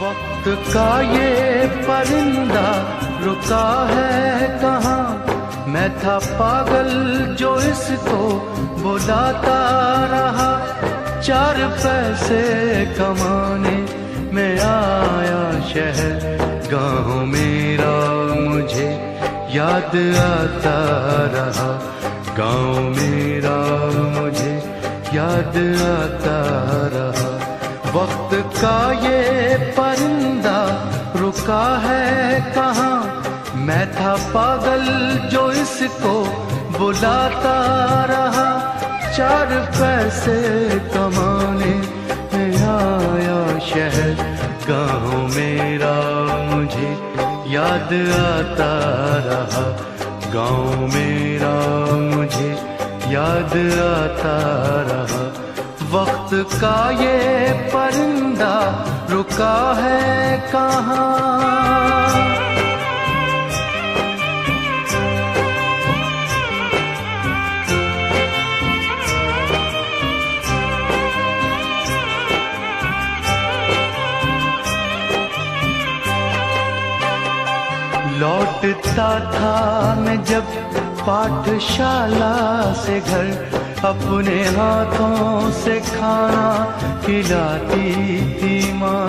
वक्त का ये परिंदा रुका है कहाँ, मैं था पागल जो इसको बुलाता रहा। 4 पैसे कमाने में आया शहर, गाँव मेरा मुझे याद आता रहा। गाँव मेरा मुझे याद आता रहा। वक्त का ये परिंदा रुका है कहाँ, मैं था पागल जो इसको बुलाता रहा। 4 पैसे कमाने में आया शहर, गाँव मेरा मुझे याद आता रहा। गाँव मेरा मुझे याद आता रहा। वक्त का ये परिंदा रुका है कहाँ। लौटता था मैं जब पाठशाला से घर, अपने हाथों से खाना खिलाती थी माँ।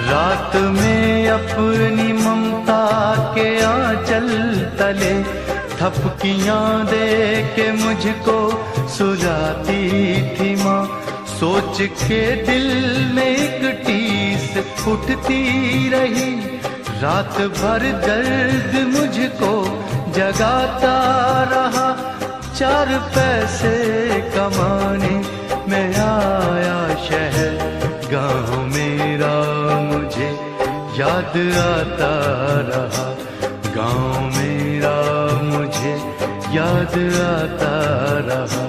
रात में अपनी ममता के आंचल तले थपकियां दे के मुझको सुलाती थी माँ। सोच के दिल में एक टीस उठती रही, रात भर दर्द मुझको जगाता रहा। 4 पैसे कमाने में आया शहर, गाँव मेरा मुझे याद आता रहा। गाँव मेरा मुझे याद आता रहा।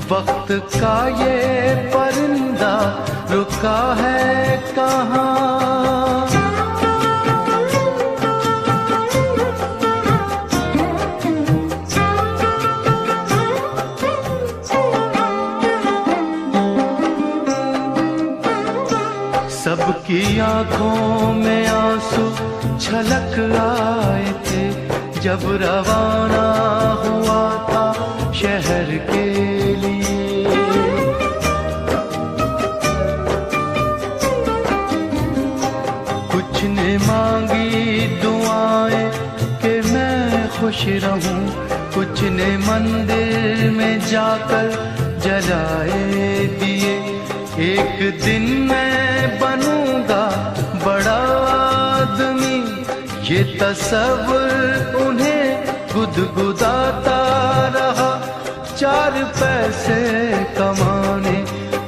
वक्त का ये परिंदा रुका है कहाँ। सबकी आंखों में आंसू छलक आए थे जब रवाना हुआ था शहर के लिए। कुछ ने मांगी दुआएं कि मैं खुश रहूं, कुछ ने मंदिर में जाकर जलाए दिए। एक दिन मैं बनूंगा बड़ा आदमी, ये तसव्वुर उन्हें गुदगुदाता रहा। 4 पैसे कमाने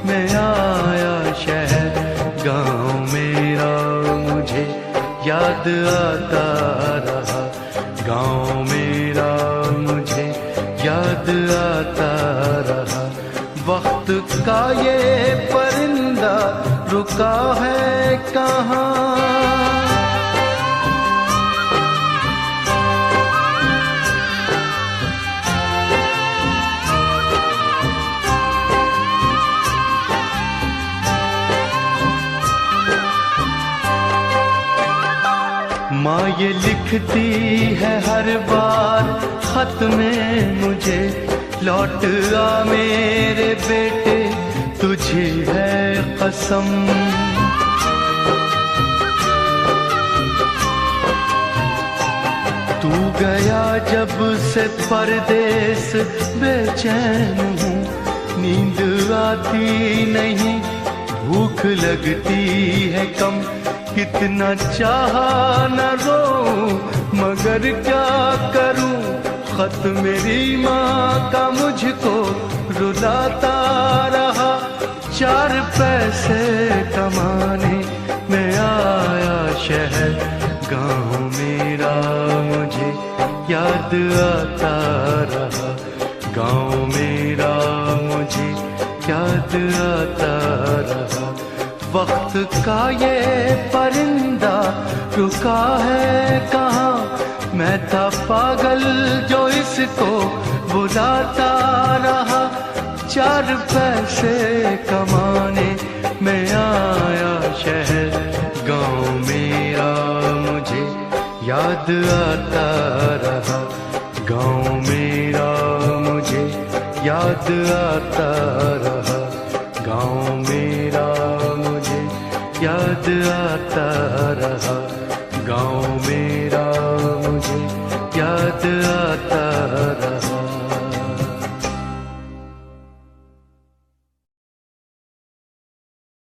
में आया शहर, गाँव मेरा मुझे याद आता रहा। गाँव मेरा मुझे याद आता रहा। वक्त का ये परिंदा रुका है कहाँ। माँ ये लिखती है हर बार खत में मुझे, लौट आ मेरे बेटे तुझे है कसम। तू गया जब से परदेस बेचैन हूँ, नींद आती नहीं भूख लगती है कम। कितना चाहा न रो मगर क्या करूं, खत मेरी माँ का मुझको रुलाता रहा। 4 पैसे कमाने में आया शहर, गाँव मेरा मुझे याद आता रहा। गाँव मेरा मुझे याद आता रहा। वक्त का ये परिंदा रुका है कहाँ, मैं था पागल जो इसको बुलाता रहा। चार पैसे कमाने मैं आया शहर। गाँव मेरा मुझे याद आता रहा, गाँव मेरा मुझे याद आता रहा।